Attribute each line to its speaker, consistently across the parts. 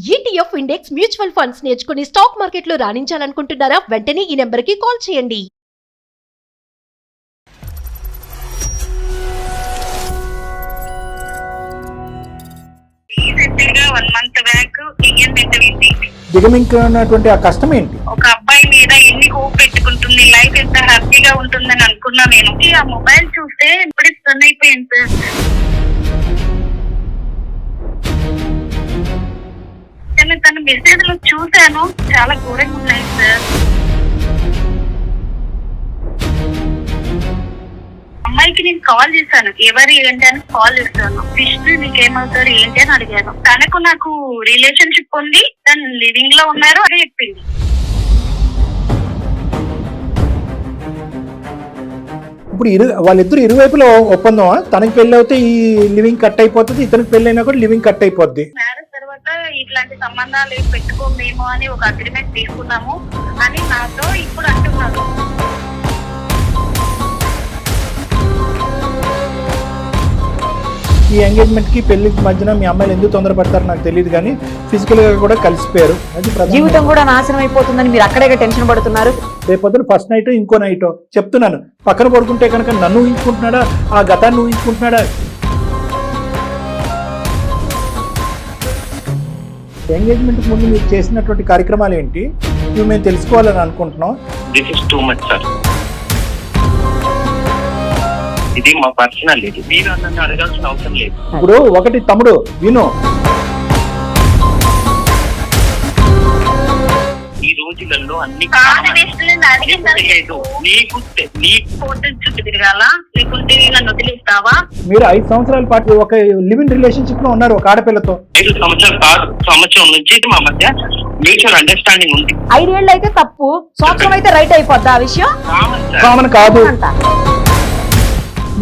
Speaker 1: ETF index mutual funds నేర్చుకుని stock మార్కెట్లో రాణించాలనుకుంటున్నారా? వెంటనే ఈ నెంబర్కి కాల్ చేయండి.
Speaker 2: దిగమింగినటువంటి ఆ కష్టం ఏంటి?
Speaker 3: ఒక అబ్బాయి మీద ఎన్ని హోప్ పెట్టుకుంటుంది, లైఫ్ ఎంత హ్యాపీగా ఉంటుందని అనుకున్నా నేను. ఆ మొబైల్ చూస్తే ఇప్పుడు స్టన్ అయిపోయింది సార్. కానీ తన మెసేజ్లు చూశాను, చాలా ఘోరంగా ఉన్నాయి సార్. అమ్మాయికి నేను కాల్ చేశాను, ఎవరు ఏంటి అని కాల్ చేస్తాను. విష్ణు నీకేమవుతారు ఏంటి అని అడిగాను. తనకు నాకు రిలేషన్షిప్ ఉంది, తను లివింగ్ లో ఉన్నారు అని చెప్పింది.
Speaker 2: ఇప్పుడు వాళ్ళిద్దరు ఇరువైపులో ఒప్పందమా? తనకి పెళ్లి అయితే ఈ లివింగ్ కట్ అయిపోతుంది, ఇతనికి పెళ్లి అయినా కూడా లివింగ్ కట్ అయిపోద్ది.
Speaker 3: మ్యారేజ్ తర్వాత ఇట్లాంటి సంబంధాలు పెట్టుకోమేమో అని ఒక అగ్రిమెంట్ తీసుకున్నాము అని నాతో ఇప్పుడు అంటున్నారు.
Speaker 2: ఈ ఎంగేజ్మెంట్ కి పెళ్లికి మధ్యన మీ అమ్మాయిలు ఎందుకు తొందరపడతారో నాకు తెలియదు, కానీ ఫిజికల్ గా కూడా కలిసిపోయారు. అది
Speaker 4: జీవితం కూడా నాశనం అయిపోతుందని మీరు అక్కడే టెన్షన్ పడుతున్నారు.
Speaker 2: రేపొద్దున ఫస్ట్ నైట్ ఇంకో నైట్ చెప్తున్నాను, పక్కన పడుకుంటే కనుక నన్ను ఊహించుకుంటున్నాడా, ఆ గతాన్ని ఊహించుకుంటున్నాడా? ఎంగేజ్మెంట్ ముందు మీరు చేసినటువంటి కార్యక్రమాలు ఏంటి, ఇవి మేము తెలుసుకోవాలని అనుకుంటున్నాం.
Speaker 5: This is too much sir. ఇది మా పర్సనల్, ఇది మీరు నన్ను అడగాల్సిన అవసరం లేదు.
Speaker 2: ఇప్పుడు ఒకటి తమ్ముడు విను,
Speaker 5: ఈ రోజులలో అన్ని
Speaker 3: లేదు,
Speaker 5: నీకు
Speaker 3: కోర్టు చుట్టూ తిరగాల, లేకుంటే నన్ను వదిలేస్తావా?
Speaker 2: మీరు 5 సంవత్సరాల పాటు ఒక లివింగ్ రిలేషన్షిప్ లో ఉన్నారు ఒక ఆడపిల్లతో.
Speaker 5: 5 సంవత్సరాల సంవత్సరం నుంచి మా మధ్య మ్యూచువల్ అండర్స్టాండింగ్ ఉంది.
Speaker 4: 5 ఏళ్ళు అయితే తప్పు, సంవత్సరం అయితే రైట్ అయిపోద్ది. ఆ విషయం
Speaker 2: కామన్ కాదు.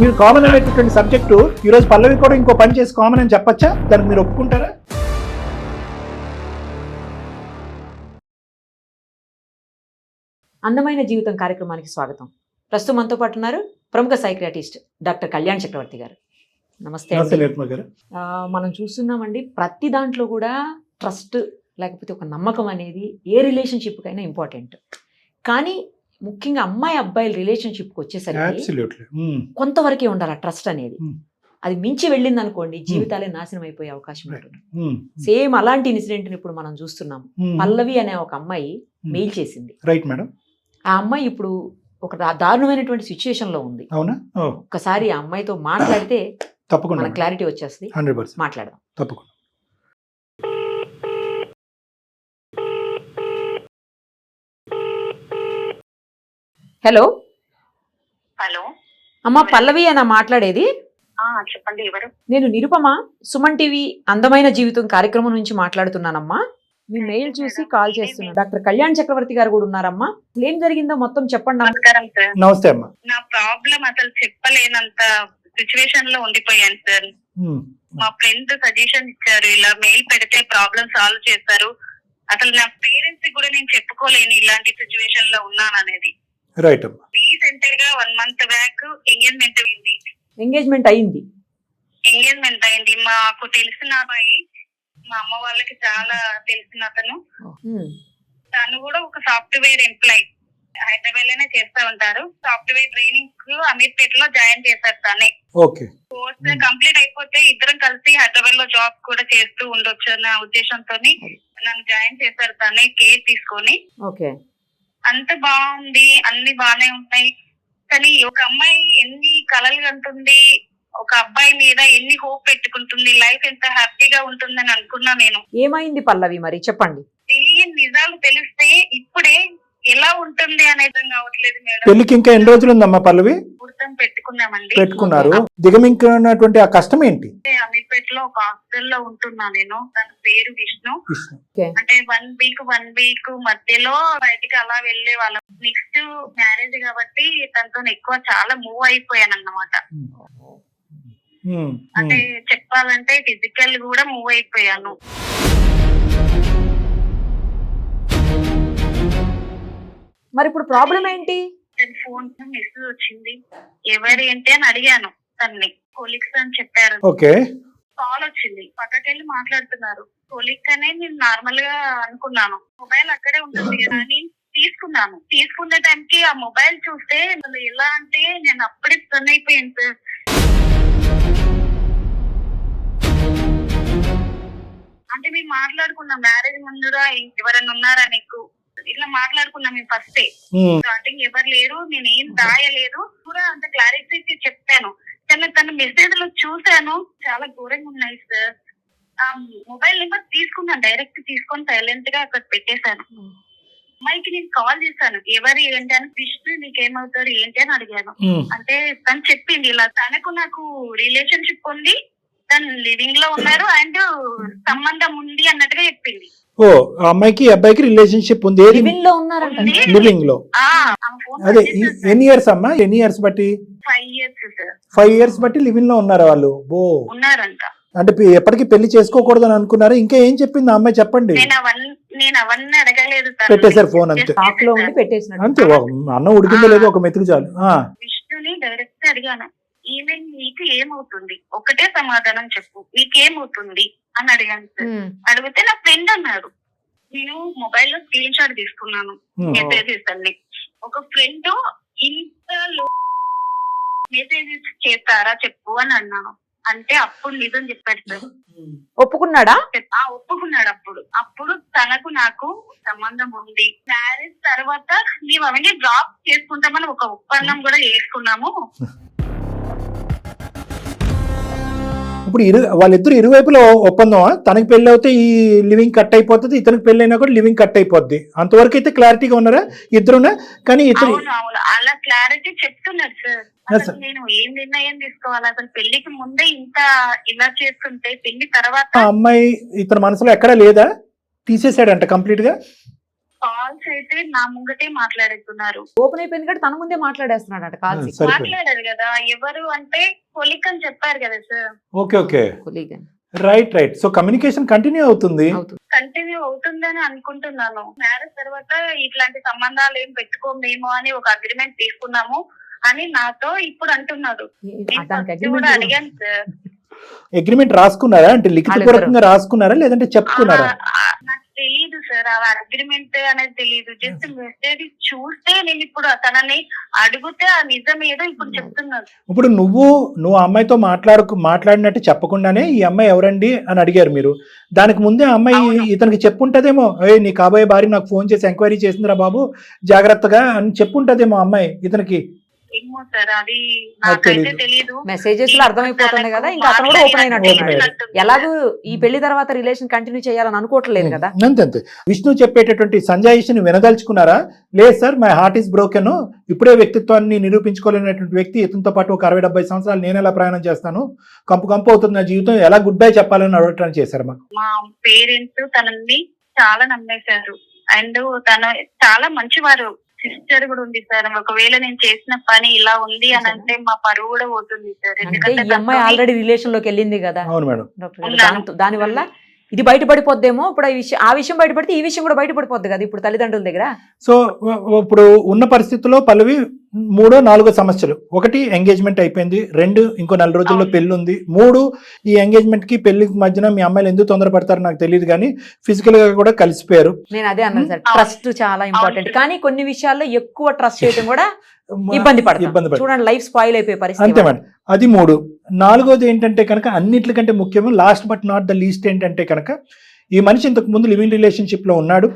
Speaker 2: మీరు కామన్ అనేటటువంటి సబ్జెక్టు ఈ రోజు పల్లవి కూడా ఇంకో పని చేసి కామన్ అని చెప్పచ్చా? దానికి మీరు ఒప్పుకుంటారా?
Speaker 4: అందమైన జీవితం కార్యక్రమానికి స్వాగతం. ప్రస్తుతం మనతో పాటు ఉన్నారు ప్రముఖ సైకియాట్రిస్ట్ డాక్టర్ కళ్యాణ్ చక్రవర్తి గారు. నమస్తే అండి. మనం చూస్తున్నామండి, ప్రతి దాంట్లో కూడా ట్రస్ట్ లేకపోతే ఒక నమ్మకం అనేది ఏ రిలేషన్షిప్ కైనా ఇంపార్టెంట్. కానీ ముఖ్యంగా అమ్మాయి అబ్బాయిల రిలేషన్షిప్కి వచ్చేసరికి కొంతవరకే ఉండాలి ఆ ట్రస్ట్ అనేది. అది మించి వెళ్ళింది అనుకోండి, జీవితాలే నాశనం అయిపోయే అవకాశం ఉంటుంది. సేమ్ అలాంటి ఇన్సిడెంట్ ఇప్పుడు మనం చూస్తున్నాము. పల్లవి అనే ఒక అమ్మాయి మెయిల్ చేసింది.
Speaker 2: Right madam.
Speaker 4: ఆ అమ్మాయి ఇప్పుడు ఒక దారుణమైనటువంటి సిచ్యుయేషన్ లో ఉంది.
Speaker 2: అవునా?
Speaker 4: ఒక్కసారి ఆ అమ్మాయితో మాట్లాడితే
Speaker 2: తప్పకుండా
Speaker 4: మన క్లారిటీ వచ్చేస్తుంది.
Speaker 2: 100%
Speaker 4: మాట్లాడదాం.
Speaker 2: తప్పకుండా.
Speaker 4: హలో.
Speaker 3: హలో
Speaker 4: అమ్మ పల్లవి అన్న మాట్లాడేది?
Speaker 3: చెప్పండి, ఎవరు?
Speaker 4: నేను నిరుపమ, సుమన్ టీవీ అందమైన జీవితం కార్యక్రమం నుంచి మాట్లాడుతున్నానమ్మా. మీ మెయిల్ చూసి కాల్ చేస్తున్నాను. డాక్టర్ కళ్యాణ్ చక్రవర్తి గారు కూడా ఉన్నారమ్మా. ఏం జరిగిందో మొత్తం చెప్పండి.
Speaker 3: నమస్కారం సార్.
Speaker 2: నమస్తే అమ్మా.
Speaker 3: నా ప్రాబ్లం అసలు చెప్పలేనంత సిచ్యువేషన్ లో ఉండిపోయాను సార్. మా ఫ్రెండ్ సజెషన్ ఇచ్చారు, ఇలా మెయిల్ పెడితే ప్రాబ్లం సాల్వ్ చేస్తారు. అసలు నా పేరెంట్స్ కూడా నేను చెప్పుకోలేను ఇలాంటి సిచ్యువేషన్ లో ఉన్నాను అనేది.
Speaker 2: రైట్ అమ్మా.
Speaker 3: రీసెంట్ గా 1 మంత్ బ్యాక్ ఎంగేజ్మెంట్ అయింది. ఎంగేజ్మెంట్ అయింది. మాకు తెలిసిన అమ్మాయి, మా అమ్మ వాళ్ళకి చాలా తెలిసిన అతను. తను కూడా ఒక సాఫ్ట్వేర్ ఎంప్లాయ్, హైదరాబాద్ లోనే చేస్తా ఉంటారు. సాఫ్ట్వేర్ ట్రైనింగ్ కు అమీర్పేటలో జాయిన్ చేశారు తనే. కోర్స్ కంప్లీట్ అయిపోతే ఇద్దరం కలిసి హైదరాబాద్ లో జాబ్ కూడా చేస్తూ ఉండొచ్చు అన్న ఉద్దేశంతో నన్ను జాయిన్ చేశారు తనే, కేర్ తీసుకొని. అంత బాగుంది, అన్ని బాగానే ఉన్నాయి. కానీ ఒక అమ్మాయి ఎన్ని కలలు కంటుంది, ఒక అబ్బాయి మీద ఎన్ని హోప్ పెట్టుకుంటుంది, లైఫ్ ఎంత హ్యాపీగా ఉంటుందని అనుకున్నా నేను.
Speaker 4: ఏమైంది పల్లవి మరి చెప్పండి.
Speaker 3: తెలియని నిజాలు తెలిస్తే ఇప్పుడే ఎలా ఉంటుంది అనేది కావట్లేదు మేడం.
Speaker 2: పెళ్లికి ఇంకా ఎన్ని రోజులు ఉందమ్మా పల్లవి?
Speaker 3: ముహూర్తం పెట్టుకున్నామండి.
Speaker 2: పెట్టుకున్నారు. దిగమింగినటువంటి ఆ కష్టం ఏంటి?
Speaker 3: అమీర్పేటలో ఒక హాస్టల్లో ఉంటున్నా నేను. తన పేరు విష్ణు. అంటే 1 వీక్ మధ్యలో బయటికి అలా వెళ్లే వాళ్ళం. నెక్స్ట్ మ్యారేజ్ కాబట్టి తనతో ఎక్కువ చాలా మూవ్ అయిపోయాను అన్నమాట. అంటే చెప్పాలంటే ఫిజికల్ కూడా మూవ్ అయిపోయాను.
Speaker 4: మరి ఇప్పుడు ప్రాబ్లం ఏంటి?
Speaker 3: ఫోన్ మెసేజ్ వచ్చింది, ఎవరు ఏంటి అని అడిగాను. తన్ని కొలీగ్స్ అని చెప్పారు.
Speaker 2: ఓకే.
Speaker 3: కాల్ వచ్చింది, పక్కకెళ్ళి మాట్లాడుతున్నారు. కొలీగ్ అనే నేను నార్మల్ గా అనుకున్నాను. మొబైల్ అక్కడే ఉంటుంది కదా అని తీసుకున్నాను. తీసుకునే టైంకి ఆ మొబైల్ చూస్తే అసలు ఎలా అంటే నేను అప్పుడే స్టన్ అయిపోయాను సార్. అంటే మేము మాట్లాడుకున్నాం మ్యారేజ్ ముందుగా ఎవరైనా ఉన్నారా నీకు ఇట్లా మాట్లాడుకున్నాం మేము ఫస్టే. స్టార్టింగ్ ఎవరు లేరు, నేనేం దాయలేదు కూడా అంత క్లారిటీ చెప్పాను. తన మెసేజ్ లో చూసాను చాలా ఘోరంగా ఉన్నాయి సార్. ఆ మొబైల్ నెంబర్ తీసుకున్నాను, డైరెక్ట్ తీసుకొని సైలెంట్ గా అక్కడ పెట్టేశాను. అమ్మాయికి నేను కాల్ చేశాను, ఎవరు ఏంటి అని, విష్ణు నీకేమవుతారు ఏంటి అని అడిగాను. అంటే తను చెప్పింది ఇలా తనకు నాకు రిలేషన్షిప్ ఉంది, తను లివింగ్ లో ఉన్నారు అండ్ సంబంధం ఉంది అన్నట్టుగా చెప్పింది.
Speaker 2: ఓ అమ్మాయికి అబ్బాయికి రిలేషన్షిప్ ఉంది,
Speaker 4: లివింగ్ లో ఉన్నారంట.
Speaker 2: లివింగ్ లో. అదే ఎన్ని ఇయర్స్ అమ్మా, ఎన్ని ఇయర్స్ బట్టి?
Speaker 3: 5 years సార్.
Speaker 2: 5 years బట్టి లివింగ్ లో ఉన్నారా వాళ్ళు? ఓ
Speaker 3: ఉన్నారంట.
Speaker 2: అంటే ఎప్పటికీ పెళ్లి చేసుకోకూడదు అని అనుకున్నారు. ఇంకా ఏం చెప్పింది ఆ అమ్మాయి చెప్పండి.
Speaker 3: నేను అవన్నీ అడగలేదు,
Speaker 2: పెట్టేశారు ఫోన్ అంతే.
Speaker 4: షాక్ లో ఉండి పెట్టేసినట్టు.
Speaker 2: అంతే, అన్నం ఉడికిందో లేదో ఒక మెతుకు చాలు.
Speaker 3: విష్ణుని డైరెక్ట్ అడిగాను, ఈమె నీకు ఏమవుతుంది, ఒకటే సమాధానం చెప్పు, నీకేమవుతుంది అని అడిగాను సార్. అడిగితే నా ఫ్రెండ్ అన్నారు. నేను మొబైల్ లో స్క్రీన్ షాట్ తీసుకున్నాను మెసేజెస్ అన్ని. ఒక ఫ్రెండ్ ఇంత మెసేజెస్ చేస్తారా చెప్పు అని అన్నాను. అంటే అప్పుడు నిజం చెప్పాడు సార్.
Speaker 4: ఒప్పుకున్నాడా?
Speaker 3: ఒప్పుకున్నాడు. అప్పుడు తనకు నాకు సంబంధం ఉంది, మ్యారేజ్ తర్వాత మేము అవన్నీ డ్రాప్ చేసుకుంటామని ఒక ఒప్పందం కూడా చేసుకున్నాము.
Speaker 2: ఇప్పుడు వాళ్ళిద్దరు ఇరువైపులో ఒప్పందమా? తనకి పెళ్లి అవుతే ఈ లివింగ్ కట్ అయిపోతుంది, ఇతనికి పెళ్లి అయినా కూడా లివింగ్ కట్ అయిపోద్ది. అంతవరకు అయితే క్లారిటీగా ఉన్నారా ఇద్దరునా? కానీ ఇతరు
Speaker 3: అలా క్లారిటీ చెప్తున్నారు సార్. అసలు నేను ఏం నిర్ణయం తీసుకోవాలి, అసలు పెళ్లికి ముందే ఇంత ఇలా చేస్తుంటే పెళ్లి తర్వాత
Speaker 2: అమ్మాయి ఇతని మనసులో ఎక్కడా లేదా, తీసేసాడంట కంప్లీట్ గా.
Speaker 3: కాల్స్ అయితే నా ముంగటే మాట్లాడుతున్నారు.
Speaker 4: ఓపెన్ అయిపోయింది కాబట్టి తన ముందే మాట్లాడేస్తున్నాడు కాల్స్.
Speaker 3: మాట్లాడారు కదా ఎవరు అంటే కొలిక్ అని చెప్పారు కదా sir.
Speaker 2: Okay okay, right right. So communication continue అవుతుంది
Speaker 3: అని అనుకుంటున్నాను. మ్యారేజ్ తర్వాత ఇట్లాంటి సంబంధాలు ఏం పెట్టుకోమేమో అని ఒక అగ్రిమెంట్ తీసుకున్నాము అని నాతో ఇప్పుడు అంటున్నాడు. కూడా అడిగాను సార్.
Speaker 2: అగ్రిమెంట్ రాసుకున్నారా? అంటే లిఖితపూర్వకంగా రాసుకున్నారా లేదంటే చెప్పుకున్నారా?
Speaker 3: నాకు తెలీదు సార్, ఆ అగ్రిమెంట్ అనేది తెలీదు. జస్ట్ మెసేజ్ చూస్తే నేను ఇప్పుడు తనని అడిగితే ఆ నిజం ఏదో ఇప్పుడు చెప్తున్నాను.
Speaker 2: ఇప్పుడు నువ్వు అమ్మాయితో మాట్లాడినట్టు చెప్పకుండానే ఈ అమ్మాయి ఎవరండి అని అడిగారు మీరు. దానికి ముందే అమ్మాయి ఇతనికి చెప్పుంటదేమో, నీ కాబోయే భార్య నాకు ఫోన్ చేసి ఎంక్వైరీ చేసిందిరా బాబు జాగ్రత్తగా అని చెప్పుంటదేమో అమ్మాయి ఇతనికి.
Speaker 3: ఏమో సార్, అది నాకైతే తెలీదు.
Speaker 4: మెసేజెస్ లో అర్థమైపోతుంది కదా, ఇంకా అతను కూడా ఓపెన్ అయినట్టు. ఎలాగూ ఈ పెళ్లి తర్వాత రిలేషన్ కంటిన్యూ చేయాలని అనుకోవట్లేదు కదా.
Speaker 2: అంతే. విష్ణు చెప్పేటటువంటి సంజాయిషిని వినదలుచుకున్నారా? లేదు sir, my heart is broken, ఇప్పుడే వ్యక్తిత్వాన్ని నిరూపించుకోలేనటువంటి వ్యక్తి ఇతనితో పాటు ఒక 60-70 సంవత్సరాలు నేను ఎలా ప్రయాణం చేస్తాను, కంపు అవుతుంది నా జీవితం, ఎలా గుడ్ బై చెప్పాలని అడగటానికి చేశారు.
Speaker 3: మా పేరెంట్స్ తనని చాలా నమ్మేశారు అండ్ తను చాలా మంచివారు. సిస్టర్ కూడా ఉంది సార్. ఒకవేళ నేను చేసిన పని ఇలా ఉంది అని అంటే మా పరువు కూడా పోతుంది సార్. ఎందుకంటే
Speaker 4: ఈ అమ్మాయి ఆల్రెడీ రిలేషన్ లోకి వెళ్ళింది కదా.
Speaker 2: అవును మేడం.
Speaker 4: దాని వల్ల ఇది బయటపడిపోద్దేమో. ఇప్పుడు ఆ విషయం బయటపడితే ఈ విషయం కూడా బయటపడిపోద్ది కదా ఇప్పుడు తల్లిదండ్రుల దగ్గర.
Speaker 2: సో ఇప్పుడు ఉన్న పరిస్థితుల్లో పల్లవి 3-4 సమస్యలు. 1 ఎంగేజ్మెంట్ అయిపోయింది, 2 ఇంకో 4 రోజుల్లో పెళ్లి ఉంది, 3 ఈ ఎంగేజ్మెంట్ కి పెళ్లికి మధ్యన మీ అమ్మాయిలు ఎందుకు తొందరపడతారో నాకు తెలియదు కానీ ఫిజికల్ గా కూడా కలిసిపోయారు.
Speaker 4: నేను అదే అన్నాను సార్, ట్రస్ట్ చాలా ఇంపార్టెంట్. కానీ కొన్ని విషయాల్లో ఎక్కువ ట్రస్ట్ చేయడం కూడా ఇబ్బంది పడుతుంది. చూడండి, లైఫ్ స్పాయిల్ అయిపోయే పరిస్థితి.
Speaker 2: అంతే మేడం. అది 3. 4వది ఏంటంటే కనుక అన్నిటికంటే ముఖ్యము, last but not the least ఏంటంటే కనుక ఈ మనిషి ఇంతకు ముందు లివింగ్ రిలేషన్షిప్ లో ఉన్నాడు.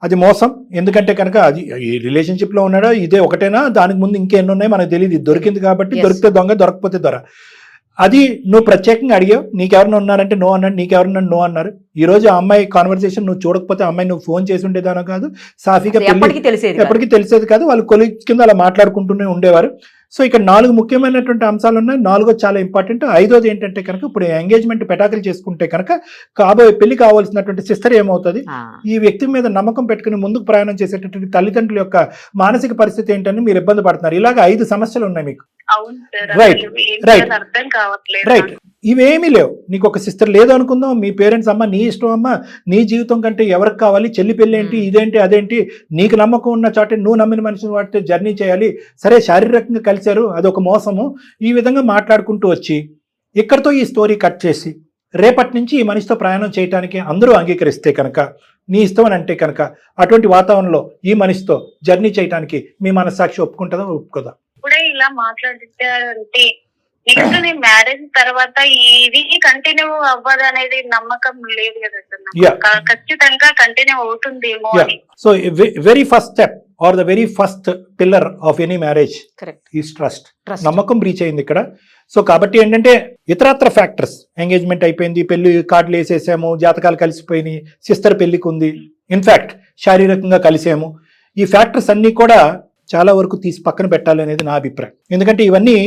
Speaker 2: అది మోసం. ఎందుకంటే కనుక అది ఈ రిలేషన్షిప్ లో ఉన్నాడో ఇదే ఒకటేనా, దానికి ముందు ఇంకెన్ని ఉన్నాయి మనకు తెలియదు. దొరికింది కాబట్టి దొరికితే దొంగ, దొరకపోతే దొర. అది నువ్వు ప్రత్యేకంగా అడిగావు, నీకెవరన్నా ఉన్నారంటే నో అన్నాడు, నీకెవరన్నా నో అన్నారు. ఈ రోజు ఆ అమ్మాయి కాన్వర్సేషన్ నువ్వు చూడకపోతే అమ్మాయి నువ్వు ఫోన్ చేసి ఉండేదానో కాదు, సాఫీగా ఎప్పటికీ తెలిసేది కాదు. వాళ్ళు కొలీగ్స్ కింద అలా మాట్లాడుకుంటూనే ఉండేవారు. సో ఇక్కడ 4 ముఖ్యమైనటువంటి అంశాలు ఉన్నాయి. 4వది చాలా ఇంపార్టెంట్. 5వది ఏంటంటే కనుక ఇప్పుడు ఎంగేజ్మెంట్ పెటాకులు చేసుకుంటే కనుక కాబోయే పెళ్లి కావాల్సినటువంటి సిస్టర్ ఏమవుతుంది, ఈ వ్యక్తి మీద నమ్మకం పెట్టుకుని ముందుకు ప్రయాణం చేసేటటువంటి తల్లిదండ్రుల యొక్క మానసిక పరిస్థితి ఏంటని మీరు ఇబ్బంది పడుతున్నారు. ఇలాగ 5 సమస్యలు ఉన్నాయి మీకు. రైట్. ఇవేమీ లేవు. నీకు ఒక సిస్టర్ లేదు అనుకుందాం, మీ పేరెంట్స్ అమ్మ నీ ఇష్టం అమ్మ, నీ జీవితం కంటే ఎవరికి కావాలి, చెల్లి పెళ్ళి ఏంటి, ఇదేంటి అదేంటి, నీకు నమ్మకం ఉన్న చోటే నువ్వు నమ్మిన మనిషిని వాటితో జర్నీ చేయాలి. సరే శారీరకంగా కలిశారు, అదొక మోసము. ఈ విధంగా మాట్లాడుకుంటూ వచ్చి ఇక్కడతో ఈ స్టోరీ కట్ చేసి రేపటి నుంచి ఈ మనిషితో ప్రయాణం చేయడానికి అందరూ అంగీకరిస్తే కనుక, నీ ఇష్టం అని అంటే కనుక, అటువంటి వాతావరణంలో ఈ మనిషితో జర్నీ చేయడానికి మీ మనస్సాక్షి ఒప్పుకుంటుందా ఒప్పుకోదా?
Speaker 3: ఇప్పుడే ఇలా మాట్లాడితే నెక్స్ట్ నేను మ్యారేజ్ తర్వాత ఇది కంటిన్యూ అవ్వదు అనేది నమ్మకం లేదు కదా
Speaker 2: Yeah.
Speaker 3: సార్. ఖచ్చితంగా కంటిన్యూ అవుతుందేమో అని.
Speaker 2: So very first step are the very first pillar of any marriage
Speaker 4: correct.
Speaker 2: Is trust. నమ్మకం బ్రీచ్ అయింది ఇక్కడ. సో కాబట్టి ఏంటంటే ఇతరత్ర ఫ్యాక్టర్స్, ఎంగేజ్మెంట్ అయిపోయింది, పెళ్లి కార్డులు వేసేసాము, జాతకాలు కలిసిపోయినాయి, సిస్టర్ పెళ్లికి ఉంది, ఇన్ఫ్యాక్ట్ శారీరకంగా కలిసాము, ఈ ఫ్యాక్టర్స్ అన్నీ కూడా చాలా వరకు తీసి పక్కన పెట్టాలి అనేది నా అభిప్రాయం. ఎందుకంటే ఇవన్నీ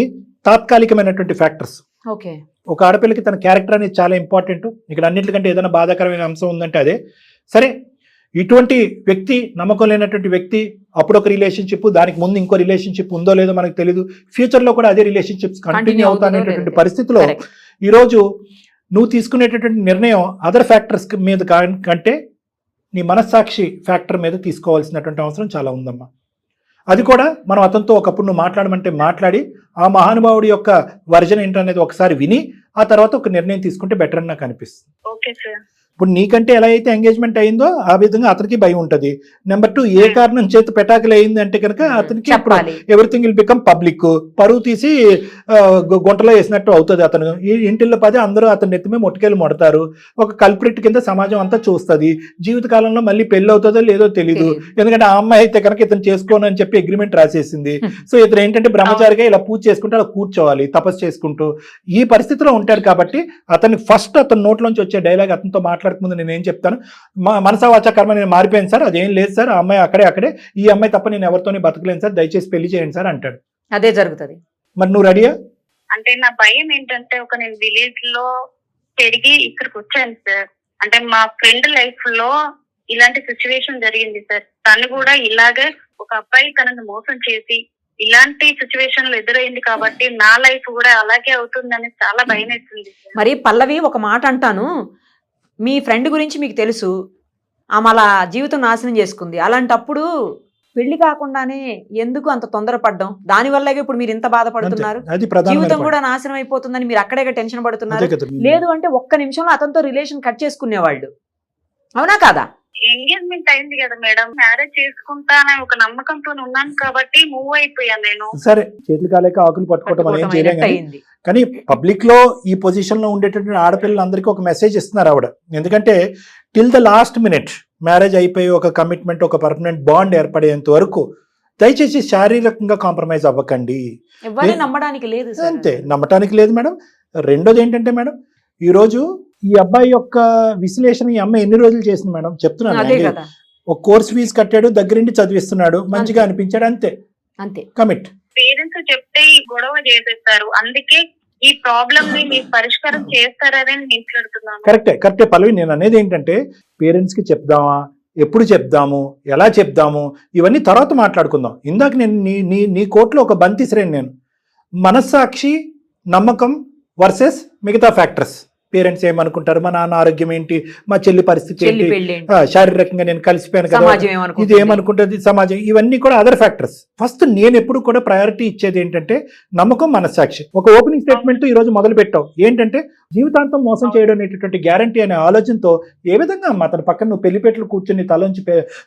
Speaker 2: తాత్కాలికమైనటువంటి ఫ్యాక్టర్స్.
Speaker 4: ఓకే.
Speaker 2: ఒక ఆడపిల్లకి తన క్యారెక్టర్ అనేది చాలా ఇంపార్టెంట్. ఇక్కడ అన్నింటికంటే ఏదైనా బాధాకరమైన అంశం ఉందంటే అదే. సరే, ఇటువంటి వ్యక్తి, నమ్మకం లేనటువంటి వ్యక్తి, అప్పుడు ఒక రిలేషన్షిప్, దానికి ముందు ఇంకో రిలేషన్షిప్ ఉందో లేదో మనకు తెలియదు, ఫ్యూచర్లో కూడా అదే రిలేషన్షిప్స్ కంటిన్యూ అవుతానేటటువంటి పరిస్థితిలో ఈరోజు నువ్వు తీసుకునేటటువంటి నిర్ణయం అదర్ ఫ్యాక్టర్స్ మీద కంటే నీ మనస్సాక్షి ఫ్యాక్టర్ మీద తీసుకోవాల్సినటువంటి అవసరం చాలా ఉందమ్మా. అది కూడా మనం అతనితో ఒకప్పుడు నువ్వు మాట్లాడమంటే మాట్లాడి, ఆ మహానుభావుడి యొక్క వర్జన్ ఏంటనేది ఒకసారి విని, ఆ తర్వాత ఒక నిర్ణయం తీసుకుంటే బెటర్ అని నాకు అనిపిస్తుంది.
Speaker 3: Okay sir.
Speaker 2: ఇప్పుడు నీకంటే ఎలా అయితే ఎంగేజ్మెంట్ అయిందో ఆ విధంగా అతనికి భయం ఉంటుంది. నెంబర్ 2, ఏ కారణం చేతి పెటాకులు అయింది అంటే కనుక అతనికి ఎవ్రీథింగ్ విల్ బికమ్ పబ్లిక్, పరువు తీసి గుంటలో వేసినట్టు అవుతుంది. అతను ఈ ఇంటిల్లో పదే అందరూ అతని నెత్తిమే మొట్టకేలు మొడతారు. ఒక కల్ప్రిట్ కింద సమాజం అంతా చూస్తుంది. జీవితకాలంలో మళ్ళీ పెళ్లి అవుతుందో లేదో తెలీదు. ఎందుకంటే ఆ అమ్మాయి అయితే కనుక ఇతను చేసుకోను అని చెప్పి అగ్రిమెంట్ రాసేసింది. సో ఇతను ఏంటంటే బ్రహ్మచారిగా ఇలా పూజ చేసుకుంటూ అలా కూర్చోవాలి, తపస్సు చేసుకుంటూ ఈ పరిస్థితిలో ఉంటాడు. కాబట్టి అతన్ని ఫస్ట్ అతని నోట్లోంచి వచ్చే డైలాగ్ అతనితో ముందు నేను ఏం చెప్తాను, మనసా వాచా కర్మ నేను మారిపోయాను సార్, అదేం లేదు సార్, ఆ అమ్మాయి అక్కడే, ఈ అమ్మాయి తప్ప నేను ఎవరితోనే బతకలేను సార్, దయచేసి పెళ్లి చేయండి సార్ అంటాడు.
Speaker 4: అదే జరుగుతుంది.
Speaker 2: మరి నువ్వు రెడీయా?
Speaker 3: అంటే నా భయం ఏంటంటే, నేను విలేజ్ లో పెరిగి ఇక్కడికి వచ్చాను సార్. అంటే మా ఫ్రెండ్ లైఫ్ లో ఇలాంటి సిచ్యువేషన్ జరిగింది సార్. తను కూడా ఇలాగే ఒక అబ్బాయి తనను మోసం చేసి ఇలాంటి సిచ్యువేషన్ లో ఎదురైంది కాబట్టి నా లైఫ్ కూడా అలాగే అవుతుందని చాలా భయం వేస్తుంది.
Speaker 4: మరి పల్లవి, ఒక మాట అంటాను, మీ ఫ్రెండ్ గురించి మీకు తెలుసు, ఆమె అలా జీవితం నాశనం చేసుకుంది. అలాంటప్పుడు పెళ్లి కాకుండానే ఎందుకు అంత తొందరపడ్డం? దానివల్ల ఇప్పుడు మీరు ఇంత బాధపడుతున్నారు. జీవితం కూడా నాశనం అయిపోతుందని మీరు అక్కడే టెన్షన్ పడుతున్నారు. లేదు అంటే ఒక్క నిమిషంలో అతనితో రిలేషన్ కట్ చేసుకునేవాళ్ళు. అవునా కాదా?
Speaker 3: ఎంగేజ్మెంట్ అయింది కదా మేడం, మ్యారేజ్ చేసుకుంటానని ఒక నమ్మకంతో ఉన్నాను కాబట్టి మూవ్ అయిపోయాను నేను.
Speaker 2: సరే, చేతులు కాలేక ఆకులు పట్టుకోవటం ఏం చేయలేం. కానీ పబ్లిక్ లో ఈ పొజిషన్ లో ఉండేటటువంటి ఆడపిల్లలందరికీ ఒక మెసేజ్ ఇస్తున్నారు ఆవిడ. ఎందుకంటే till the last minute marriage అయిపోయి ఒక కమిట్మెంట్, ఒక పర్మనెంట్ బాండ్ ఏర్పడేంత వరకు దయచేసి శారీరకంగా కాంప్రమైజ్ అవ్వకండి.
Speaker 4: నమ్మడానికి లేదు.
Speaker 2: అంతే, నమ్మటానికి లేదు మేడం. రెండోది ఏంటంటే మేడం, ఈ రోజు ఈ అబ్బాయి యొక్క విశ్లేషణ ఈ అమ్మాయి ఎన్ని రోజులు చేసింది మేడం చెప్తున్నాను. ఒక కోర్స్ ఫీజు కట్టాడు, దగ్గరుండి చదివిస్తున్నాడు, మంచిగా అనిపించాడు, అంతే అంతే కమిట్.
Speaker 3: పేరెంట్స్ చెప్తే ఈ గొడవ చేసేస్తారు, అందుకే ఈ ప్రాబ్లం ని మీరు పరిష్కారం చేస్తారని నేను మాట్లాడుతున్నాను.
Speaker 2: కరెక్టే పల్లవి, నేను అనేది ఏంటంటే పేరెంట్స్ కి చెప్దామా, ఎప్పుడు చెప్దాము, ఎలా చెప్దాము, ఇవన్నీ తర్వాత మాట్లాడుకుందాం. ఇందాక నేను నీ కోర్టులో ఒక బంతి శ్రేణి, నేను మనస్సాక్షి, నమ్మకం వర్సెస్ మిగతా ఫ్యాక్టర్స్. పేరెంట్స్ ఏమనుకుంటారు, మా నాన్న ఆరోగ్యం ఏంటి, మా చెల్లి పరిస్థితి ఏంటి, శారీరకంగా నేను కలిసిపోయాను కదా, ఇది ఏమనుకుంటుంది సమాజం, ఇవన్నీ కూడా అదర్ ఫ్యాక్టర్స్. ఫస్ట్ నేను ఎప్పుడు కూడా ప్రయారిటీ ఇచ్చేది ఏంటంటే నమ్మకం, మనస్సాక్షి. ఒక ఓపెనింగ్ స్టేట్మెంట్ ఈ రోజు మొదలు పెట్టావు ఏంటంటే జీవితాంతం మోసం చేయడం అనేటటువంటి గ్యారంటీ అనే ఆలోచనతో ఏ విధంగా అమ్మా తన పక్కన నువ్వు పెళ్లిపేటలు కూర్చొని తలోంచి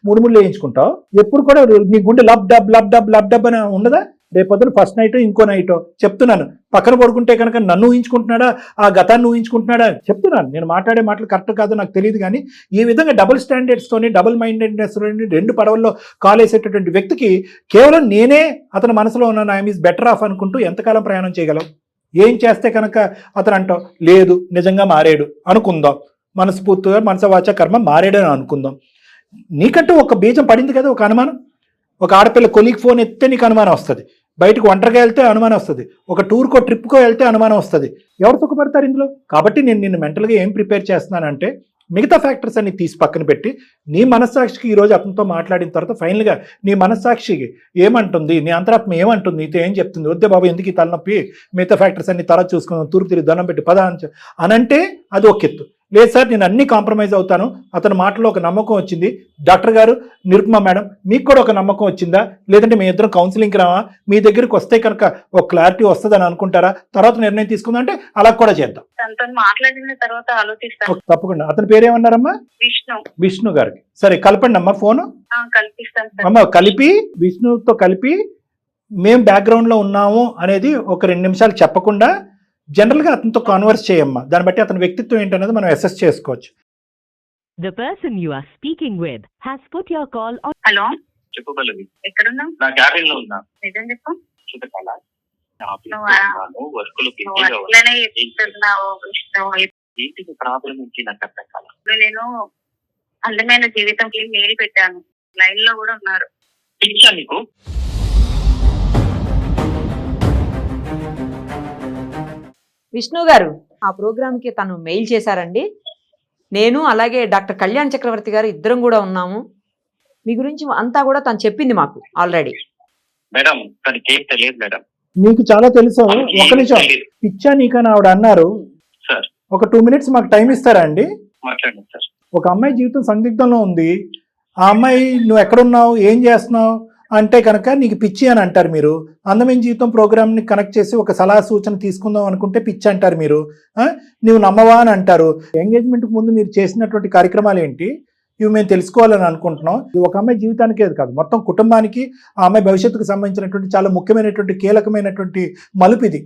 Speaker 2: ముడుముళ్ళు వేయించుకుంటావు. ఎప్పుడు కూడా నీ గుండె లబ్ డబ్ అని ఉండదా? రేపొద్దున ఫస్ట్ నైట్ ఇంకో నైట్ చెప్తున్నాను, పక్కన పడుకుంటే కనుక నన్ను ఊహించుకుంటున్నాడా, ఆ గతాన్ని ఊహించుకుంటున్నాడా చెప్తున్నాను. నేను మాట్లాడే మాటలు కరెక్ట్ కాదు నాకు తెలియదు, కానీ ఈ విధంగా డబుల్ స్టాండర్డ్స్తోని, డబుల్ మైండెడ్నెస్ రెండు పడవల్లో కాలేసేటటువంటి వ్యక్తికి కేవలం నేనే అతని మనసులో ఉన్న ఐఎమ్ ఈజ్ బెటర్ ఆఫ్ అనుకుంటూ ఎంతకాలం ప్రయాణం చేయగలం? ఏం చేస్తే కనుక అతను అంటావు లేదు నిజంగా మారాడు అనుకుందాం, మనస్ఫూర్తిగా మనసవాచ కర్మ మారాడని అనుకుందాం. నీకంటూ ఒక బీజం పడింది కదా, ఒక అనుమానం. ఒక ఆడపిల్ల కొలీగ్ ఫోన్ ఎత్తే నీకు అనుమానం వస్తుంది, బయటకు ఒంటరిగా వెళ్తే అనుమానం వస్తుంది, ఒక టూర్కో ట్రిప్కో వెళ్తే అనుమానం వస్తుంది. ఎవరు సుఖపడతారు ఇందులో? కాబట్టి నేను నిన్ను మెంటల్గా ఏం ప్రిపేర్ చేస్తున్నానంటే మిగతా ఫ్యాక్టర్స్ అన్ని తీసి పక్కన పెట్టి నీ మనస్సాక్షికి ఈరోజు అతనితో మాట్లాడిన తర్వాత ఫైనల్గా నీ మనస్సాక్షికి ఏమంటుంది, నీ అంతరాత్మ ఏమంటుంది, నీతో ఏం చెప్తుంది, వద్దే బాబు ఎందుకు ఈ తలనొప్పి, మిగతా ఫ్యాక్టర్స్ అన్ని తర్వాత చూసుకుందాం, తూర్పు తిరిగి దండం పెట్టి పద అనంటే అది ఒక ఎత్తు. లేదు సార్ నేను అన్ని కాంప్రమైజ్ అవుతాను, అతని మాటలో ఒక నమ్మకం వచ్చింది, డాక్టర్ గారు నిరుపమ మేడం మీకు కూడా ఒక నమ్మకం వచ్చిందా, లేదంటే మీ ఇద్దరం కౌన్సిలింగ్కి రావా, మీ దగ్గరికి వస్తే కనుక ఒక క్లారిటీ వస్తుందని అనుకుంటారా, తర్వాత నిర్ణయం తీసుకుందాం అంటే అలా కూడా చేద్దాం.
Speaker 3: తనతో మాట్లాడిన తర్వాత ఆలోచిస్తాను.
Speaker 2: తప్పకుండా. అతని పేరేమన్నారమ్మా?
Speaker 3: విష్ణు.
Speaker 2: విష్ణు గారికి. సరే కలపండి అమ్మా ఫోను.
Speaker 3: కల్పిస్తాను సార్.
Speaker 2: అమ్మ కలిపి విష్ణుతో కలిపి మేము బ్యాక్గ్రౌండ్ లో ఉన్నాము అనేది ఒక 2 నిమిషాలు చెప్పకుండా జనరల్ గా అతనితో కాన్వర్స్ చేయమ్మా. దాన్ని బట్టి అతని వ్యక్తిత్వం ఏంటనేది మనం అసెస్ చేసుకోవచ్చు.
Speaker 6: The person you are speaking with has put your call on.
Speaker 3: Hello,
Speaker 5: చెప్పు పల్లవి.
Speaker 3: ఎక్కడున్నావు?
Speaker 5: నా క్యాబిన్ లో ఉన్నా.
Speaker 3: నిజం చెప్పు.
Speaker 5: చూడకాల
Speaker 3: నువ్వు
Speaker 5: వర్కులు
Speaker 3: నువ్వు అట్లనే చెప్తున్నావు విష్ణు.
Speaker 5: ఏంటి ప్రాబ్లం ఏంటి నాకు అర్థం కాల.
Speaker 3: ఇప్పుడు నేను అందమైన జీవితంకి మెయిల్ పెట్టాను, లైన్ లో కూడా ఉన్నారు.
Speaker 5: పిచ్చా నీకు?
Speaker 4: విష్ణు గారు ఆ ప్రోగ్రామ్కి తను మెయిల్ చేశారండి. నేను అలాగే డాక్టర్ కళ్యాణ్ చక్రవర్తి గారు ఇద్దరం కూడా ఉన్నాము. మీ గురించి అంతా కూడా తను చెప్పింది మాకు ఆల్రెడీ.
Speaker 5: మేడం తనకి ఏం తెలియదు మేడం.
Speaker 2: మీకు చాలా తెలుసు. ఒక నిమిషం, పిచ్చా నీకని ఆవిడ అన్నారు
Speaker 5: సార్.
Speaker 2: ఒక 2 మినిట్స్ మాకు టైం ఇస్తారా అండి?
Speaker 5: మాట్లాడండి సార్.
Speaker 2: ఒక అమ్మాయి జీవితం సందిగ్ధంలో ఉంది. ఆ అమ్మాయి నువ్వు ఎక్కడున్నావు, ఏం చేస్తున్నావు అంటే కనుక నీకు పిచ్చి అని అంటారు మీరు. అందమైన జీవితం ప్రోగ్రామ్ని కనెక్ట్ చేసి ఒక సలహా సూచన తీసుకుందాం అనుకుంటే పిచ్చి అంటారు మీరు. నువ్వు నమ్మవా అని అంటారు. ఎంగేజ్మెంట్కి ముందు మీరు చేసినటువంటి కార్యక్రమాలు ఏంటి, ఇవి మేము తెలుసుకోవాలని అనుకుంటున్నాం. ఇది ఒక అమ్మాయి జీవితానికే కాదు, మొత్తం కుటుంబానికి, ఆ అమ్మాయి భవిష్యత్తుకు సంబంధించినటువంటి చాలా ముఖ్యమైనటువంటి కీలకమైనటువంటి మలుపు ఇది.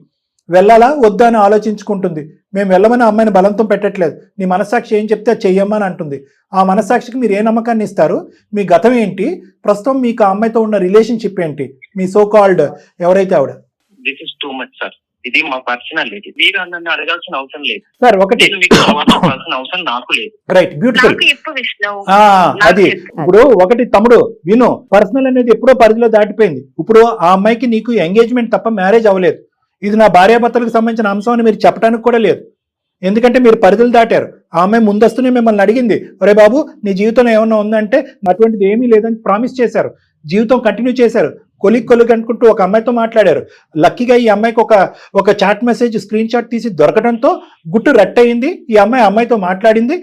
Speaker 2: వెళ్ళాలా వద్దా అని ఆలోచించుకుంటుంది. మేము వెళ్ళమని అమ్మాయిని బలంతం పెట్టట్లేదు. నీ మనస్సాక్షి ఏం చెప్తే అది చెయ్యమ్మని అంటుంది. ఆ మనస్సాక్షికి మీరు ఏ నమ్మకాన్ని ఇస్తారు? మీ గతం ఏంటి, ప్రస్తుతం మీకు ఆ అమ్మాయితో ఉన్న రిలేషన్షిప్ ఏంటి, మీ సో కాల్డ్ ఎవరైతే ఆవిడ.
Speaker 5: This is too much sir. ఇది మా పర్సనల్ లేదు. మీరు నన్ను అడగాల్సిన అవసరం లేదు
Speaker 2: సార్. ఒకటి
Speaker 5: మీకు కావాల్సిన అవసరం నాకు లేదు.
Speaker 2: Right, beautiful.
Speaker 3: నాకు చెప్పు విష్ణు.
Speaker 2: అది ఇప్పుడు ఒకటి తమ్ముడు విను, పర్సనల్ అనేది ఎప్పుడో పరిధిలో దాటిపోయింది. ఇప్పుడు ఆ అమ్మాయికి నీకు ఎంగేజ్మెంట్ తప్ప మ్యారేజ్ అవ్వలేదు. ఇది నా భార్యాభర్తలకు సంబంధించిన అంశం అని మీరు చెప్పడానికి కూడా లేదు. ఎందుకంటే మీరు పరిధులు దాటారు. ఆ అమ్మాయి ముందస్తునే మిమ్మల్ని అడిగింది, ఒరే బాబు నీ జీవితంలో ఏమన్నా ఉందంటే అటువంటిది ఏమీ లేదని ప్రామిస్ చేశారు. జీవితం కంటిన్యూ చేశారు. కొలిక్ అనుకుంటూ ఒక అమ్మాయితో మాట్లాడారు. లక్కీగా ఈ అమ్మాయికి ఒక చాట్ మెసేజ్ స్క్రీన్ షాట్ తీసి దొరకడంతో గుట్టు రట్టయింది. ఈ అమ్మాయితో మాట్లాడింది.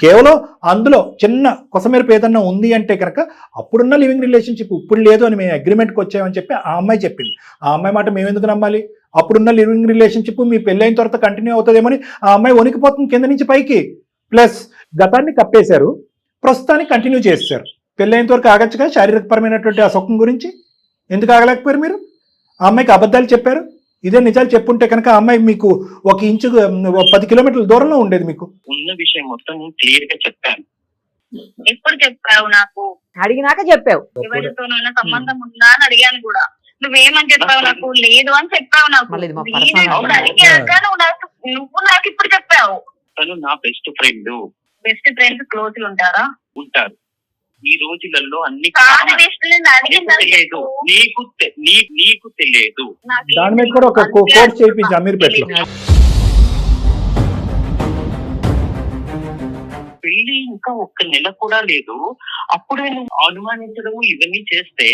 Speaker 2: కేవలం అందులో చిన్న కొసమెరుపు ఏదన్నా ఉంది అంటే కనుక అప్పుడున్న లివింగ్ రిలేషన్షిప్ ఇప్పుడు లేదు అని మేము అగ్రిమెంట్కి వచ్చామని చెప్పి ఆ అమ్మాయి చెప్పింది. ఆ అమ్మాయి మాట మేము ఎందుకు నమ్మాలి? అప్పుడున్న లివింగ్ రిలేషన్షిప్ మీ పెళ్ళైన తర్వాత కంటిన్యూ అవుతుందేమని ఆ అమ్మాయి వణికిపోతుంది కింద నుంచి పైకి. ప్లస్ గతాన్ని కప్పేశారు, ప్రస్తుతానికి కంటిన్యూ చేశారు. పెళ్ళైనంత వరకు ఆగచ్చుగా శారీరకపరమైనటువంటి ఆ సుఖం గురించి ఎందుకు ఆగలేకపోయారు మీరు? ఆ అమ్మాయికి అబద్ధాలు చెప్పారు. ఇదే నిజాలు చెప్పుంటే కనుక ఆ అమ్మాయి మీకు 1 ఇంచు 10 కిలోమీటర్ల దూరంలో ఉండేది. మీకు
Speaker 5: ఉన్న విషయం మొత్తం క్లియర్ గా చెప్పాను.
Speaker 3: ఎప్పుడు చెప్పావు? నాకు
Speaker 4: అడిగినాక చెప్పావు.
Speaker 3: ఎవరితోనైనా సంబంధం ఉందా అని అడిగాను కూడా. నువ్వేమని చెప్పావు? నాకు లేదు అని చెప్పావు. నాకు
Speaker 4: మళ్ళీ ఇది మా
Speaker 3: నేను
Speaker 4: personal
Speaker 3: ఇప్పుడు అడిగాక నువ్వు నాకు ఇప్పుడు చెప్పావు.
Speaker 5: తను నా best friend.
Speaker 3: Best friends close ఉంటారా?
Speaker 5: ఉంటారు. ఈ రోజులలో అన్ని
Speaker 3: కాదు విష్ణు, నేను అడిగింది
Speaker 5: తెలియదు. నీకు తెలియదు.
Speaker 2: దాని మీద కూడా ఒక కోర్స్ చేయించి అమీర్పేటలో.
Speaker 5: పెళ్లి ఇంకా 1 నెల కూడా లేదు, అప్పుడే నువ్వు అనుమానించడం ఇవన్నీ చేస్తే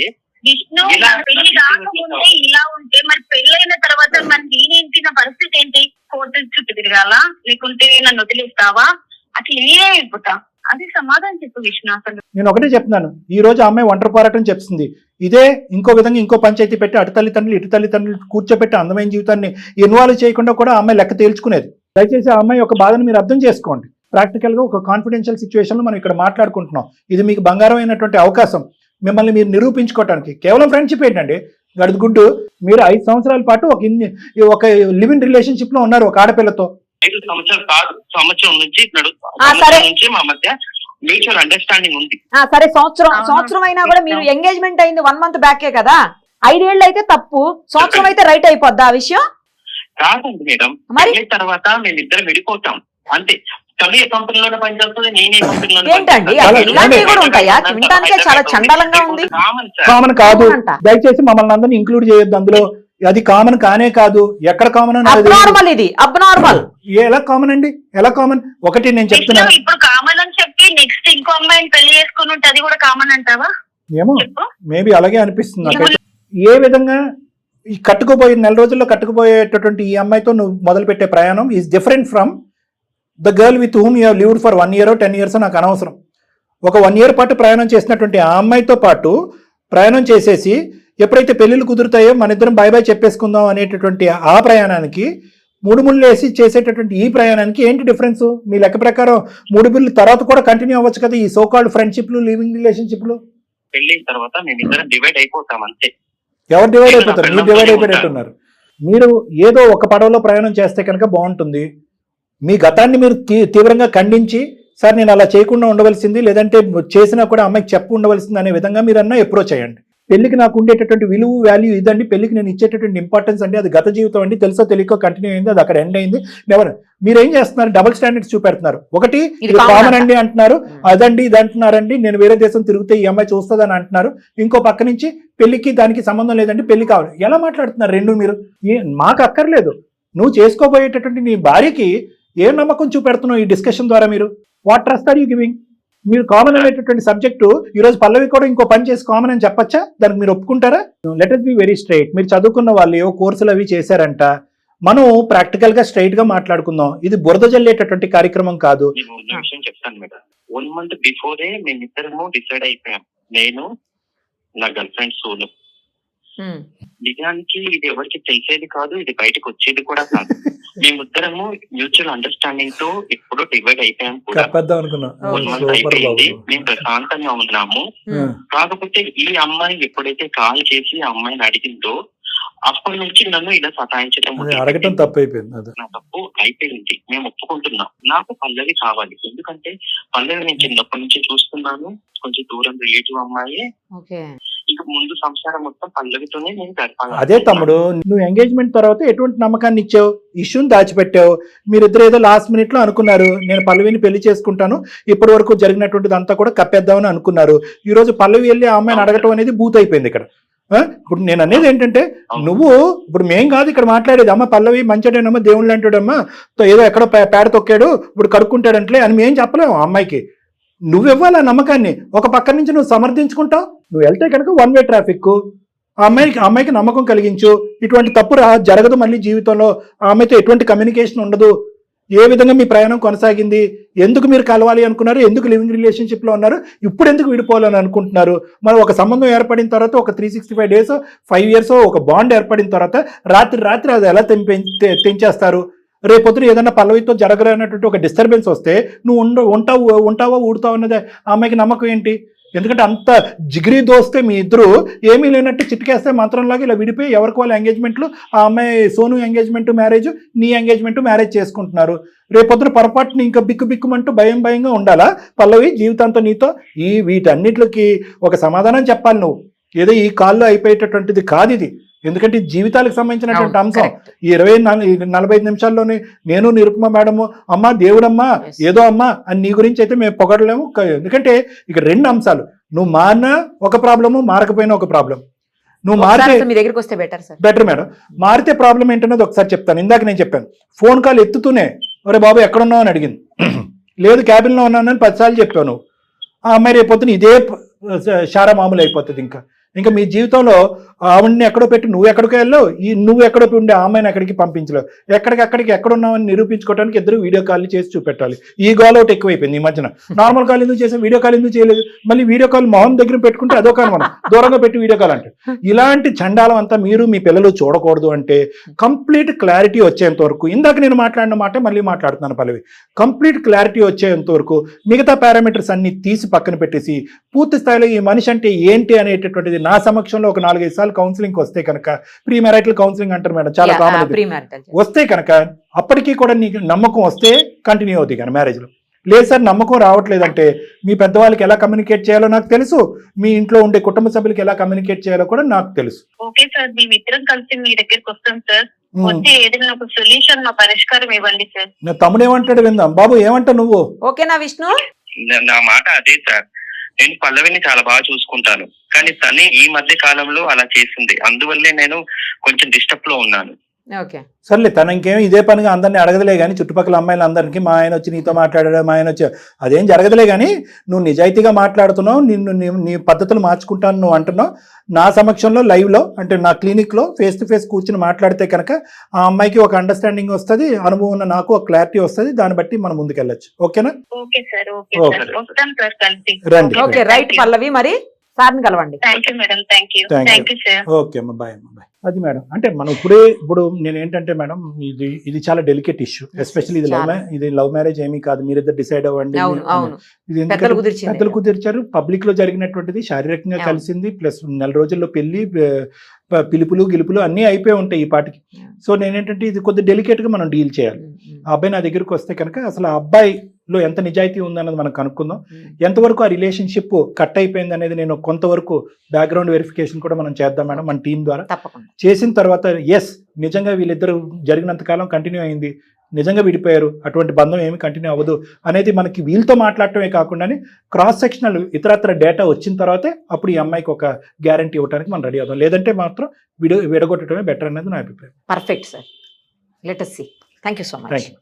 Speaker 3: విష్ణు, పెళ్లి కాకముందే ఇలా ఉంటే మరి పెళ్ళైన తర్వాత మరి నేనేంటి, నా పరిస్థితి ఏంటి? కోర్టు చుట్టూ తిరగాల, లేకుంటే నన్ను వదిలేస్తావా? అట్లా ఏ అయిపోతా? అది సమాధానం చెప్పు విష్ణు. అసలు
Speaker 2: నేను ఒకటే చెప్తున్నాను, ఈ రోజు ఆ అమ్మాయి ఒంటరి పోరాటం చెప్తుంది. ఇదే ఇంకో విధంగా ఇంకో పంచాయతీ పెట్టి అటు తల్లిదండ్రులు ఇటు తల్లిదండ్రులు కూర్చోబెట్టి అందమైన జీవితాన్ని ఇన్వాల్వ్ చేయకుండా కూడా ఆ అమ్మాయి లెక్క తేల్చుకునేది. దయచేసి ఆ అమ్మాయి ఒక బాధను మీరు అర్థం చేసుకోండి. ప్రాక్టికల్ గా ఒక కాన్ఫిడెన్షియల్ సిచ్యువేషన్ లో మనం ఇక్కడ మాట్లాడుకుంటున్నాం. ఇది మీకు బంగారం అయినటువంటి అవకాశం. మిమ్మల్ని మీరు నిరూపించుకోవడానికి కేవలం ఫ్రెండ్షిప్ ఏంటండి గడుగుడ్డు. మీరు 5 సంవత్సరాల పాటు ఒక లివింగ్ రిలేషన్షిప్ లో ఉన్నారు ఒక ఆడపిల్లతో.
Speaker 5: 5 సంవత్సరాలు కాదు, సంవత్సరం నుంచి నుంచి మా మధ్య మ్యూచువల్ అండర్స్టాండింగ్ ఉంది.
Speaker 4: సరే, సంవత్సరం అయినా కూడా మీరు ఎంగేజ్మెంట్ అయింది 1 మంత్ బ్యాకే కదా. 5 ఏళ్ళు అయితే తప్పు, సంవత్సరం అయితే రైట్ అయిపోద్దా ఆ విషయం?
Speaker 5: కాదండి మేడం, మరి తర్వాత మేమిద్దరం విడిపోతాం అంతే. తల్లి కంపెనీలోనే పనిచేస్తుంది, నేనే కంపెనీలో.
Speaker 4: ఏంటండి ఇలాంటివి కూడా ఉంటాయా? వినడానికే చాలా చండాలంగా ఉంది.
Speaker 2: కామన్ కాదు, దయచేసి మమ్మల్ని అందరినీ ఇంక్లూడ్ చేయొద్దు అందులో. అది కామన్ కానే కాదు, ఎక్కడ కామన్ అని
Speaker 4: అబ్నార్మల్. ఇది అబ్నార్మల్.
Speaker 2: ఎలా కామన్ అండి? ఎలా కామన్? ఒకటి నేను చెప్తున్నాను,
Speaker 3: ఇప్పుడు కామన్ అని చెప్పి నెక్స్ట్ ఇంకో అమ్మాయిని పెళ్లి చేసుకుని ఉంటే అది కూడా కామన్ అంటావా?
Speaker 2: ఏమో మేబీ అలాగే అనిపిస్తుంది నాకైతే. ఏ విధంగా ఈ కట్టుకుపోయే 4 రోజుల్లో కట్టుకుపోయేటటువంటి ఈ అమ్మాయితో నువ్వు మొదలుపెట్టే ప్రయాణం is different from the girl with whom you lived for 1 year 10 years నాకు అనవసరం. ఒక 1 year పాటు ప్రయాణం చేసినటువంటి ఆ అమ్మాయితో పాటు ప్రయాణం చేసేసి ఎప్పుడైతే పెళ్ళిళ్ళు కుదురుతాయో మన ఇద్దరం బాయ్ బాయ్ చెప్పేసుకుందాం అనేటటువంటి ఆ ప్రయాణానికి 3 ముళ్ళు వేసి చేసేటటువంటి ఈ ప్రయాణానికి ఏంటి డిఫరెన్స్? మీ లెక్క ప్రకారం 3 బిల్లు తర్వాత కూడా కంటిన్యూ అవ్వచ్చు కదా ఈ సో కాల్డ్ ఫ్రెండ్షిప్లు, లివింగ్ రిలేషన్షిప్లు.
Speaker 5: పెళ్ళిన తర్వాత మేమిద్దరం డివైడ్ అయిపోతాం అంతే.
Speaker 2: ఎవరు డివైడ్ అయిపోతారు? మీరు డివైడ్ అయిపోయినట్టున్నారు. మీరు ఏదో ఒక పడవలో ప్రయాణం చేస్తే కనుక బాగుంటుంది. మీ గతాన్ని మీరు తీవ్రంగా ఖండించి, సార్ నేను అలా చేయకుండా ఉండవలసింది, లేదంటే చేసినా కూడా అమ్మాయికి చెప్పు ఉండవలసింది అనే విధంగా మీరు అన్నా అప్రోచ్ అయ్యండి. పెళ్లికి నాకు ఉండేటటువంటి విలువ, వాల్యూ ఇదండి, పెళ్లికి నేను ఇచ్చేటటువంటి ఇంపార్టెన్స్ అండి, అది గత జీవితం అండి, తెలుసో తెలియకో కంటిన్యూ అయింది, అది అక్కడ ఎండ్ అయింది. ఎవరు మీరేం చేస్తున్నారు? డబుల్ స్టాండర్డ్స్ చూపెడుతున్నారు. ఒకటి ఇది కామన్ అండి అంటున్నారు, అదండి ఇది అంటున్నారండి, నేను వేరే దేశం తిరిగితే ఈ అమ్మాయి చూస్తుందని అంటున్నారు. ఇంకో పక్క నుంచి పెళ్లికి దానికి సంబంధం లేదండి, పెళ్లి కావాలి. ఎలా మాట్లాడుతున్నారు రెండు మీరు? మాకు అక్కర్లేదు. నువ్వు చేసుకోబోయేటటువంటి నీ భార్యకి ఏ నమ్మకం చూపెడుతున్నావు ఈ డిస్కషన్ ద్వారా? మీరు what trust are you giving? మీరు కామన్ అనేటటువంటి సబ్జెక్టు ఈరోజు పల్లవి కూడా ఇంకో పని చేసి కామన్ అని చెప్పచ్చా? దానికి మీరు ఒప్పుకుంటారా? Let us be very straight. మీరు చదువుకున్న వాళ్ళు ఏవో కోర్సులు అవి చేశారంట, మనం ప్రాక్టికల్ గా స్ట్రైట్ గా మాట్లాడుకుందాం. ఇది బురద జల్లేటటువంటి కార్యక్రమం కాదు.
Speaker 5: విషయం చెప్తాను మేడం. 1 month బిఫోరే మేమిద్దరము డిసైడ్ అయిపోయాం, నేను నా గర్ల్ ఫ్రెండ్ సోను. నిజానికి ఇది ఎవరికి తెలిసేది కాదు, ఇది బయటకు వచ్చేది కూడా కాదు. మేమిద్దరము మ్యూచువల్ అండర్స్టాండింగ్ తో ఎప్పుడో డివైడ్ అయిపోయాం కూడా. 1 month అయిపోయింది, మేము ప్రశాంతంగా ఉన్నాము. కాకపోతే ఈ అమ్మాయి ఎప్పుడైతే కాల్ చేసి ఆ అమ్మాయిని అడిగిందో అప్పటి నుంచి నన్ను ఇలా సతాయించడం
Speaker 2: అడగటం తప్పు అయిపోయింది.
Speaker 5: నా తప్పు అయిపోయింది, మేము ఒప్పుకుంటున్నాం. నాకు పల్లవి కావాలి, ఎందుకంటే పల్లవి నేను చిన్నప్పటి నుంచి చూస్తున్నాను, కొంచెం దూరం రిలేటివ్ అమ్మాయి. ఇక ముందు సంసారం మొత్తం పల్లవితోనే నేను గడపాలి.
Speaker 2: అదే తమ్ముడు, నువ్వు ఎంగేజ్మెంట్ తర్వాత ఎటువంటి నమ్మకాన్ని ఇచ్చావు? ఇష్యూని దాచిపెట్టావు. మీరిద్దరు ఏదో లాస్ట్ మినిట్ లో అనుకున్నారు, నేను పల్లవిని పెళ్లి చేసుకుంటాను, ఇప్పటి వరకు జరిగినటువంటిది అంతా కూడా కప్పేద్దామని అనుకున్నారు. ఈ రోజు పల్లవి వెళ్ళి ఆ అమ్మాయిని అడగటం అనేది బూత్ అయిపోయింది ఇక్కడ. ఇప్పుడు నేను అనేది ఏంటంటే, నువ్వు ఇప్పుడు మేం కాదు ఇక్కడ మాట్లాడేది, అమ్మ పల్లవి మంచిడేనమ్మా, దేవుళ్ళు అంటాడమ్మా, ఏదో ఎక్కడో పేడ తొక్కాడు ఇప్పుడు కడుక్కుంటాడంటే అని మేం చెప్పలేము. అమ్మాయికి నువ్వు ఇవ్వాలి ఆ నమ్మకాన్ని. ఒక పక్క నుంచి నువ్వు సమర్థించుకుంటావు, నువ్వు వెళ్తే కనుక 1 way ట్రాఫిక్. ఆ అమ్మాయికి నమ్మకం కలిగించు, ఇటువంటి తప్పు జరగదు మళ్ళీ జీవితంలో, ఆ అమ్మాయితో ఎటువంటి కమ్యూనికేషన్ ఉండదు, ఏ విధంగా మీ ప్రయాణం కొనసాగింది, ఎందుకు మీరు కలవాలి అనుకున్నారు, ఎందుకు లివింగ్ రిలేషన్షిప్ లో ఉన్నారు, ఇప్పుడు ఎందుకు విడిపోవాలని అనుకుంటున్నారు. మరి ఒక సంబంధం ఏర్పడిన తర్వాత ఒక 365 days 5 years ఒక బాండ్ ఏర్పడిన తర్వాత రాత్రి అది ఎలా తెంచేస్తారు? రేపొద్దున ఏదైనా పల్లవితో జరగలేనటువంటి ఒక డిస్టర్బెన్స్ వస్తే నువ్వు ఉంటావా ఊడుతావు అన్నది ఆ అమ్మాయికి నమ్మకం ఏంటి? ఎందుకంటే అంత జిగిరి దోస్తే మీ ఇద్దరు ఏమీ లేనట్టు చిటికేస్తే మంత్రంలాగా ఇలా విడిపోయి ఎవరికి వాళ్ళ ఎంగేజ్మెంట్లు, ఆ అమ్మాయి సోను ఎంగేజ్మెంట్ మ్యారేజ్, నీ ఎంగేజ్మెంట్ మ్యారేజ్ చేసుకుంటున్నారు. రేపొద్దున పొరపాటుని ఇంకా బిక్కుమంటూ భయంగా ఉండాలా పల్లవి జీవితాంతం నీతో? వీటన్నిటికి ఒక సమాధానం చెప్పాలి నువ్వు. ఏదో ఈ కాల్లో అయిపోయేటటువంటిది కాదు ఇది. ఎందుకంటే జీవితాలకు సంబంధించినటువంటి అంశం. ఈ 40 నిమిషాల్లోనే నేను నిరుపమ మేడము అమ్మా దేవుడమ్మా ఏదో అమ్మా అని నీ గురించి అయితే మేము పొగడలేము. ఎందుకంటే ఇక్కడ 2 అంశాలు, నువ్వు మారినా ఒక ప్రాబ్లము, మారకపోయినా ఒక ప్రాబ్లం. నువ్వు మారితే
Speaker 4: మీ దగ్గరికి వస్తే
Speaker 2: బెటర్ మేడం. మారితే ప్రాబ్లం ఏంటన్నది ఒకసారి చెప్తాను. ఇందాక నేను చెప్పాను, ఫోన్ కాల్ ఎత్తుతూనే ఒరే బాబు ఎక్కడున్నావు అని అడిగింది. లేదు క్యాబిన్లో ఉన్నానని 10 సార్లు చెప్పాను. ఆ అమ్మాయి రేపొద్దున ఇదే షారా మామూలు అయిపోతుంది. ఇంకా మీ జీవితంలో ఆవిడ్ని ఎక్కడో పెట్టి నువ్వు ఎక్కడికి వెళ్ళావు, నువ్వు ఎక్కడో ఉండే ఆ అమ్మాయిని ఎక్కడికి పంపించలేవు. ఎక్కడికి ఎక్కడున్నావని నిరూపించుకోవడానికి ఇద్దరు వీడియో కాల్ చేసి చూపెట్టాలి. ఈ గోల్ అవుట్ ఎక్కువైపోయింది ఈ మధ్యన. నార్మల్ కాల్ ఎందుకు చేసాం, వీడియో కాల్ ఎందుకు చేయలేదు? మళ్ళీ వీడియో కాల్ మొహం దగ్గర పెట్టుకుంటే అదొక అనుమానం, దూరంగా పెట్టి వీడియో కాల్ అంటే. ఇలాంటి చండాలం అంతా మీరు మీ పిల్లలు చూడకూడదు. అంటే కంప్లీట్ క్లారిటీ వచ్చేంత వరకు, ఇందాక నేను మాట్లాడిన మాట మళ్ళీ మాట్లాడుతున్నాను పల్లవి, కంప్లీట్ క్లారిటీ వచ్చేంత వరకు మిగతా పారామీటర్స్ అన్ని తీసి పక్కన పెట్టేసి పూర్తి స్థాయిలో ఈ మనిషి అంటే ఏంటి అనేటటువంటిది నా సమక్షంలో ఒక 4-5 సార్లు కౌన్సిలింగ్ వస్తే కనుక, ప్రీ మ్యారిటల్ కౌన్సిలింగ్ అంటారు మేడం, చాలా కామన్. వస్తే కనుక అప్పటికీ కూడా నీకు నమ్మకం వస్తే కంటిన్యూ అవుతుంది కానీ మ్యారేజ్ లో. లేదు సార్ నమ్మకం రావట్లేదంటే మీ పెద్దవాళ్ళకి ఎలా కమ్యూనికేట్ చేయాలో నాకు తెలుసు, మీ ఇంట్లో ఉండే కుటుంబ సభ్యులకి ఎలా కమ్యూనికేట్ చేయాలో కూడా నాకు తెలుసు.
Speaker 3: ఓకే సార్, మేమిద్దరం కలిసి మీ దగ్గరికి వస్తాం సార్. వచ్చి ఏదైనా ఒక సొల్యూషన్, మా పరిష్కారం ఇవ్వండి సార్.
Speaker 2: నా తమ్ముడు ఏమంటాడు విందాం. బాబు ఏమంటావు నువ్వు?
Speaker 4: ఓకేనా విష్ణు?
Speaker 5: నా మాట అదే సార్, నేను పల్లవిని చాలా బాగా చూసుకుంటాను, కానీ తనే ఈ మధ్య కాలంలో అలా చేసింది, అందువల్లే నేను కొంచెం డిస్టర్బ్ లో ఉన్నాను.
Speaker 4: ఓకే.
Speaker 2: సర్లే తన ఇంకేం ఇదే పనిగా అందరినీ అడగదులే కానీ చుట్టుపక్కల అమ్మాయిలందరికీ మా ఆయన వచ్చి నీతో మాట్లాడాడు, మా ఆయన వచ్చి అదేం జరగదులే కానీ నువ్వు నిజాయితీగా మాట్లాడుతున్నావు, నీ పద్ధతులు మార్చుకుంటాను నువ్వు అంటున్నావు. నా సమక్షంలో లైవ్లో అంటే నా క్లినిక్లో ఫేస్ టు ఫేస్ కూర్చుని మాట్లాడితే కనుక ఆ అమ్మాయికి ఒక అండర్స్టాండింగ్ వస్తుంది, అనుభవం ఉన్న నాకు ఒక క్లారిటీ వస్తుంది, దాన్ని బట్టి మనం ముందుకెళ్ళచ్చు. ఓకేనా?
Speaker 3: Okay sir, okay
Speaker 2: okay.
Speaker 3: Sir, వస్తాం సార్ కలిసి.
Speaker 2: రండి.
Speaker 4: ఓకే రైట్ పల్లవి, మరి సార్ని కలవండి.
Speaker 3: Thank you madam, thank you sir.
Speaker 2: Okay అమ్మా, బాయ్ అమ్మా, బాయ్. అది మేడం అంటే మనం ఇప్పుడు నేను ఏంటంటే మేడం ఇది చాలా డెలికేట్ ఇష్యూ, ఎస్పెషల్లీ ఇది లవ్ మ్యారేజ్ ఏమీ కాదు, మీరిద్దరు డిసైడ్ అవ్వండి.
Speaker 4: అవును అవును,
Speaker 2: ఇది
Speaker 4: పెద్దలు
Speaker 2: కుదిర్చారు, పబ్లిక్ లో జరిగినటువంటిది, శారీరకంగా కలిసింది, ప్లస్ నెల రోజుల్లో పెళ్లి, పిలుపులు గిలుపులు అన్నీ అయిపోయి ఉంటాయి ఈ పాటికి. సో నేనేంటంటే ఇది కొద్దిగా డెలికేట్ గా మనం డీల్ చేయాలి. ఆ అబ్బాయి నా దగ్గరికి వస్తే కనుక అసలు ఆ అబ్బాయిలో ఎంత నిజాయితీ ఉందన్నది మనం కనుక్కుందాం. ఎంతవరకు ఆ రిలేషన్షిప్ కట్ అయిపోయింది అనేది నేను కొంతవరకు బ్యాక్గ్రౌండ్ వెరిఫికేషన్ కూడా మనం చేద్దాం మేడం మన టీం ద్వారా.
Speaker 4: తప్పకుండా
Speaker 2: చేసిన తర్వాత ఎస్ నిజంగా వీళ్ళిద్దరు జరిగినంత కాలం కంటిన్యూ అయింది, నిజంగా విడిపోయారు, అటువంటి బంధం ఏమి కంటిన్యూ అవ్వదు అనేది మనకి వీళ్ళతో మాట్లాడటమే కాకుండా క్రాస్ సెక్షనల్ ఇతరత్ర డేటా వచ్చిన తర్వాతే అప్పుడు ఈ అమ్మాయికి ఒక గ్యారంటీ ఇవ్వడానికి మనం రెడీ అవుతాం. లేదంటే మాత్రం విడగొట్టడమే బెటర్ అనేది నా అభిప్రాయం.
Speaker 4: Perfect sir, let us see. Thank you so much.
Speaker 2: Thank you.